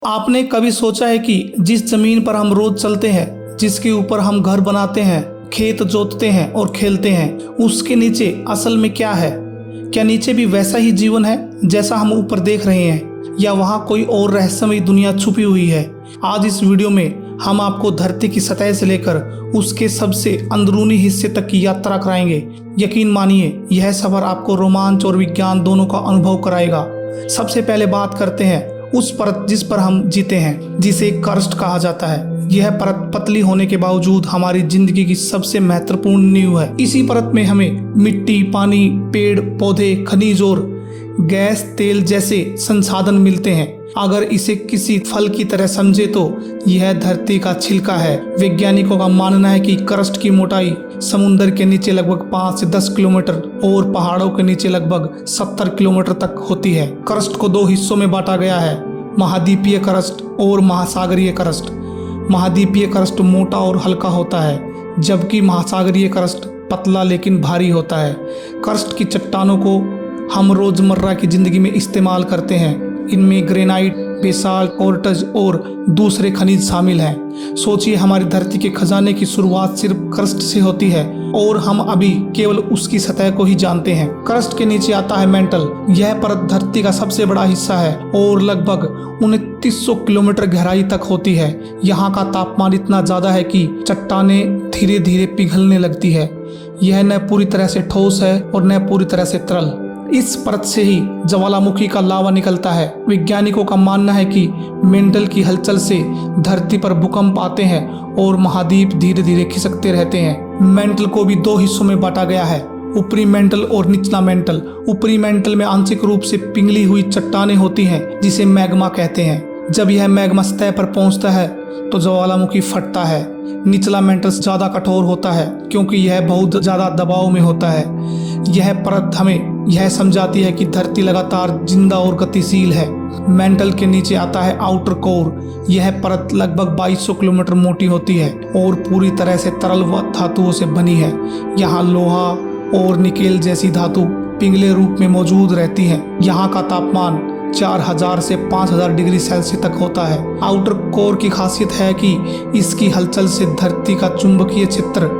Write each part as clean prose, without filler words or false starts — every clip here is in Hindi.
आपने कभी सोचा है कि जिस जमीन पर हम रोज चलते हैं, जिसके ऊपर हम घर बनाते हैं, खेत जोतते हैं और खेलते हैं, उसके नीचे असल में क्या है? क्या नीचे भी वैसा ही जीवन है जैसा हम ऊपर देख रहे हैं, या वहाँ कोई और रहस्यमयी दुनिया छुपी हुई है? आज इस वीडियो में हम आपको धरती की सतह से लेकर उसके सबसे अंदरूनी हिस्से तक की यात्रा कराएंगे। यकीन मानिए, यह सफर आपको रोमांच और विज्ञान दोनों का अनुभव कराएगा। सबसे पहले बात करते हैं उस परत जिस पर हम जीते हैं, जिसे क्रस्ट कहा जाता है। यह परत पतली होने के बावजूद हमारी जिंदगी की सबसे महत्वपूर्ण नींव है। इसी परत में हमें मिट्टी, पानी, पेड़ पौधे, खनिज और गैस, तेल जैसे संसाधन मिलते हैं। अगर इसे किसी फल की तरह समझे तो यह धरती का छिलका है। वैज्ञानिकों का मानना है कि क्रस्ट की मोटाई समुद्र के नीचे लगभग 5 से 10 किलोमीटर और पहाड़ों के नीचे लगभग 70 किलोमीटर तक होती है। क्रस्ट को 2 हिस्सों में बांटा गया है, महाद्वीपीय क्रस्ट और महासागरीय क्रस्ट। महाद्वीपीय क्रस्ट मोटा और हल्का होता है, जबकि महासागरीय क्रस्ट पतला लेकिन भारी होता है। क्रस्ट की चट्टानों को हम रोजमर्रा की जिंदगी में इस्तेमाल करते हैं। इनमें ग्रेनाइट, बेसाल्ट, क्वार्ट्ज और दूसरे खनिज शामिल हैं। सोचिए, हमारी धरती के खजाने की शुरुआत सिर्फ क्रस्ट से होती है और हम अभी केवल उसकी सतह को ही जानते हैं। क्रस्ट के नीचे आता है मेंटल। यह परत धरती का सबसे बड़ा हिस्सा है और लगभग 2900 किलोमीटर गहराई तक होती है। यहाँ का तापमान इतना ज्यादा है कि चट्टानें धीरे धीरे पिघलने लगती है। यह न पूरी तरह से ठोस है और न पूरी तरह से तरल। इस परत से ही ज्वालामुखी का लावा निकलता है। वैज्ञानिकों का मानना है कि मेंटल की हलचल से धरती पर भूकंप आते हैं और महाद्वीप धीरे धीरे खिसकते रहते हैं। मेंटल को भी 2 हिस्सों में बांटा गया है, ऊपरी मेंटल और निचला मेंटल। ऊपरी मेंटल में आंशिक रूप से पिघली हुई चट्टानें होती हैं, जिसे मैग्मा कहते हैं। जब यह मैग्मा सतह पर पहुंचता है तो ज्वालामुखी फटता है। निचला मेंटल ज्यादा कठोर होता है क्योंकि यह बहुत ज्यादा दबाव में होता है। यह परत हमें यह समझाती है कि धरती लगातार जिंदा और गतिशील है। मेंटल के नीचे आता है आउटर कोर। यह परत लगभग 2200 किलोमीटर मोटी होती है और पूरी तरह से तरल व धातुओं से बनी है। यहाँ लोहा और निकेल जैसी धातु पिघले रूप में मौजूद रहती है। यहाँ का तापमान 4000 से 5000 डिग्री सेल्सियस तक होता है। आउटर कोर की खासियत है कि इसकी हलचल से धरती का चुंबकीय क्षेत्र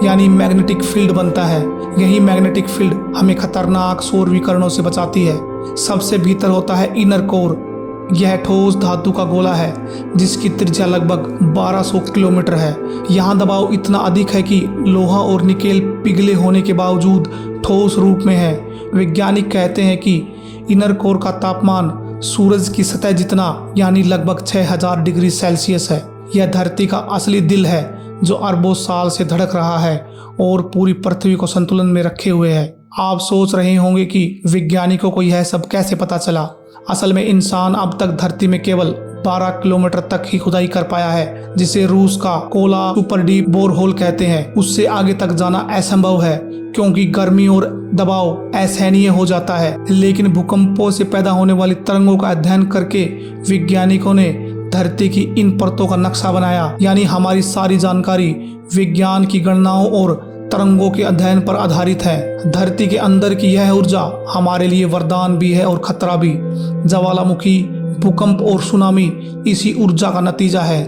यानी मैग्नेटिक फील्ड बनता है। यही मैग्नेटिक फील्ड हमें खतरनाक सौर विकिरणों से बचाती है। सबसे भीतर होता है इनर कोर। यह ठोस धातु का गोला है जिसकी त्रिज्या लगभग 1200 किलोमीटर है। यहाँ दबाव इतना अधिक है कि लोहा और निकेल पिघले होने के बावजूद ठोस रूप में है। वैज्ञानिक कहते हैं कि इनर कोर का तापमान सूरज की सतह जितना यानी लगभग 6000 डिग्री सेल्सियस है। यह धरती का असली दिल है जो अरबों साल से धड़क रहा है और पूरी पृथ्वी को संतुलन में रखे हुए है। आप सोच रहे होंगे कि वैज्ञानिकों को यह सब कैसे पता चला। असल में इंसान अब तक धरती में केवल 12 किलोमीटर तक ही खुदाई कर पाया है, जिसे रूस का कोला सुपर डीप बोरहोल कहते हैं। उससे आगे तक जाना असंभव है क्योंकि गर्मी और दबाव असहनीय हो जाता है। लेकिन भूकंपों से पैदा होने वाली तरंगों का अध्ययन करके वैज्ञानिकों ने धरती की इन परतों का नक्शा बनाया। यानी हमारी सारी जानकारी विज्ञान की गणनाओं और तरंगों के अध्ययन पर आधारित है। धरती के अंदर की यह ऊर्जा हमारे लिए वरदान भी है और खतरा भी। ज्वालामुखी, भूकंप और सुनामी इसी ऊर्जा का नतीजा है।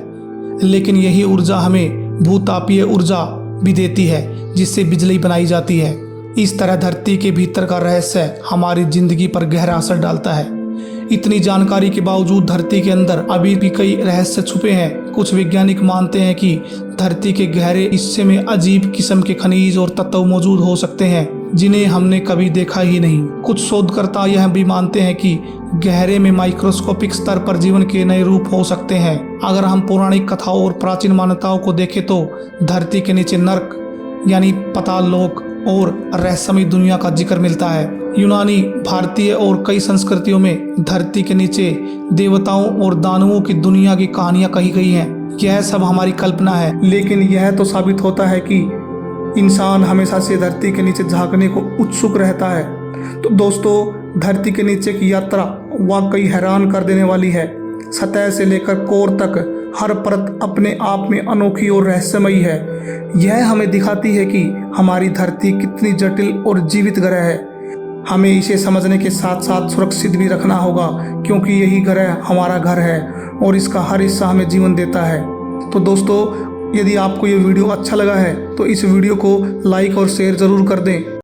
लेकिन यही ऊर्जा हमें भूतापीय ऊर्जा भी देती है, जिससे बिजली बनाई जाती है। इस तरह धरती के भीतर का रहस्य हमारी जिंदगी पर गहरा असर डालता है। इतनी जानकारी के बावजूद धरती के अंदर अभी भी कई रहस्य छुपे हैं। कुछ वैज्ञानिक मानते हैं कि धरती के गहरे हिस्से में अजीब किस्म के खनिज और तत्व मौजूद हो सकते हैं जिन्हें हमने कभी देखा ही नहीं। कुछ शोधकर्ता यह भी मानते हैं कि गहरे में माइक्रोस्कोपिक स्तर पर जीवन के नए रूप हो सकते हैं। अगर हम पौराणिक कथाओं और प्राचीन मान्यताओं को देखें तो धरती के नीचे नर्क यानी पाताल लोक और रहस्यमयी दुनिया का जिक्र मिलता है। यूनानी, भारतीय और कई संस्कृतियों में धरती के नीचे देवताओं और दानवों की दुनिया की कहानियां कही गई हैं। यह सब हमारी कल्पना है, लेकिन यह तो साबित होता है कि इंसान हमेशा से धरती के नीचे झांकने को उत्सुक रहता है। तो दोस्तों, धरती के नीचे की यात्रा वाकई हैरान कर देने वाली है। सतह से लेकर कोर तक हर परत अपने आप में अनोखी और रहस्यमयी है। यह हमें दिखाती है कि हमारी धरती कितनी जटिल और जीवित ग्रह है। हमें इसे समझने के साथ साथ सुरक्षित भी रखना होगा, क्योंकि यही घर है, हमारा घर है और इसका हर हिस्सा हमें जीवन देता है। तो दोस्तों, यदि आपको ये वीडियो अच्छा लगा है तो इस वीडियो को लाइक और शेयर ज़रूर कर दें।